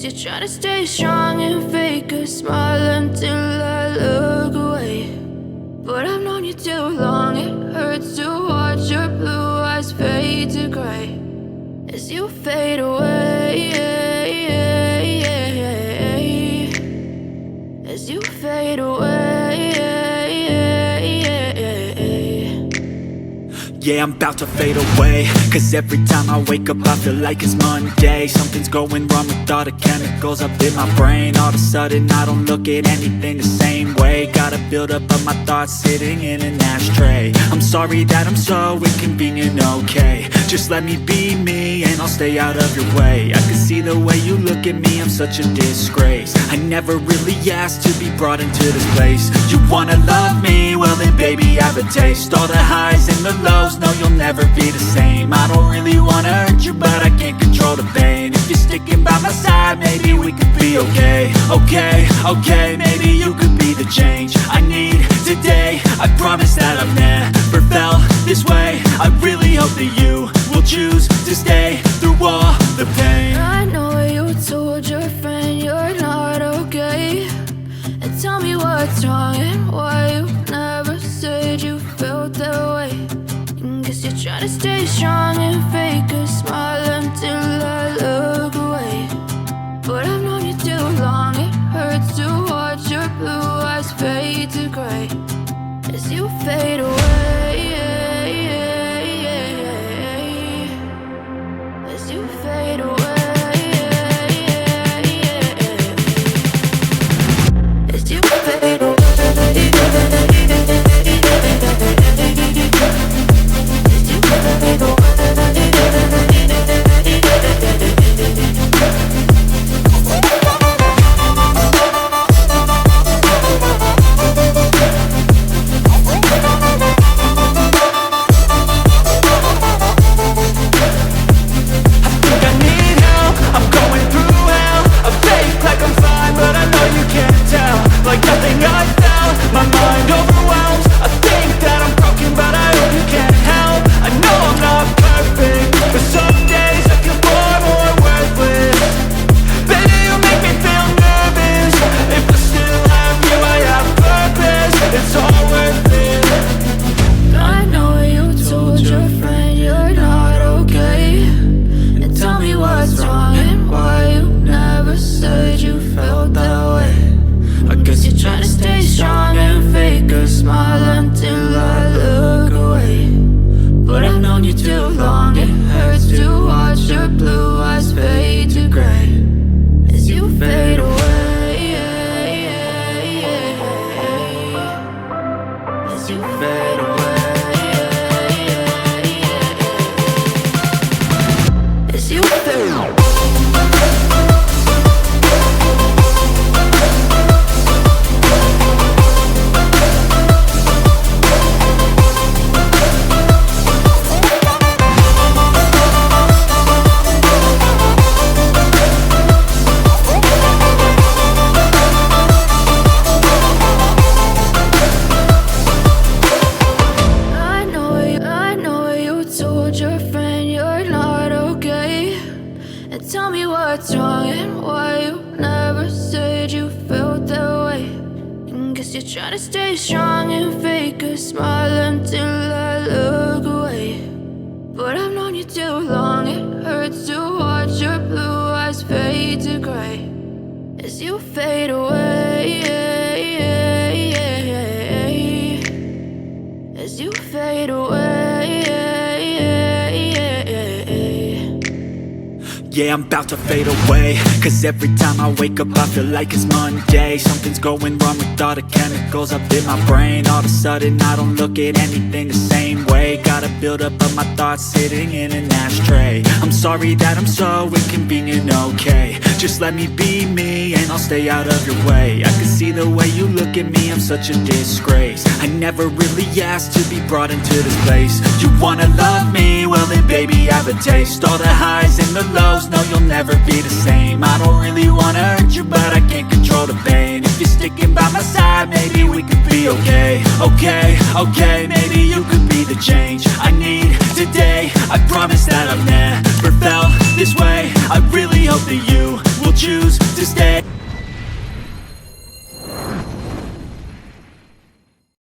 you're trying to stay strong and fake a smile until I look away. But I've known you too long, it hurts to watch your blue eyes fade to gray as you fade away, as you fade away. Yeah, I'm about to fade away, cause every time I wake up I feel like it's Monday. Something's going wrong with all the chemicals up in my brain. All of a sudden I don't look at anything the same way. Got a build-up of my thoughts sitting in an ashtray. I'm sorry that I'm so inconvenient, okay. Just let me be me and I'll stay out of your way. I can see the way you look at me, I'm such a disgrace. I never really asked to be brought into this place. You wanna love me? Well then baby, have a taste. All the highs and the lows, no, you'll never be the same. I don't really wanna hurt you, but I can't control the pain. If you're sticking by my side, maybe we could be okay. Okay, maybe you could be the change I need today. I promise that I've never felt this way. I really hope that you will choose to stay through all the pain. I know you told your friend you're not okay, and tell me what's wrong and why you never said you felt that way. Guess you're trying to stay strong and fake a smile until I look away. But I've known you too long, it hurts to watch your blue eyes fade to gray as you fade away, as you fade away, as you fade away. Tell me what's wrong and why you never said you felt that way. Guess you're trying to stay strong and fake a smile until I look away. But I've known you too long, it hurts to watch your blue eyes fade to gray as you fade away, as you fade away. Yeah, I'm about to fade away, cause every time I wake up I feel like it's Monday. Something's going wrong with all the chemicals up in my brain. All of a sudden I don't look at anything the same way. Got a build-up of my thoughts sitting in an ashtray. I'm sorry that I'm so inconvenient, okay. Just let me be me and I'll stay out of your way. I can see the way you look at me, I'm such a disgrace. I never really asked to be brought into this place. You wanna love me? Well then baby, have a taste. All the highs and the lows, no, you'll never be the same. I don't really wanna hurt you, but I can't control the pain. If you're sticking by my side, maybe we could be okay. Okay, maybe you could be the change I need today. I promise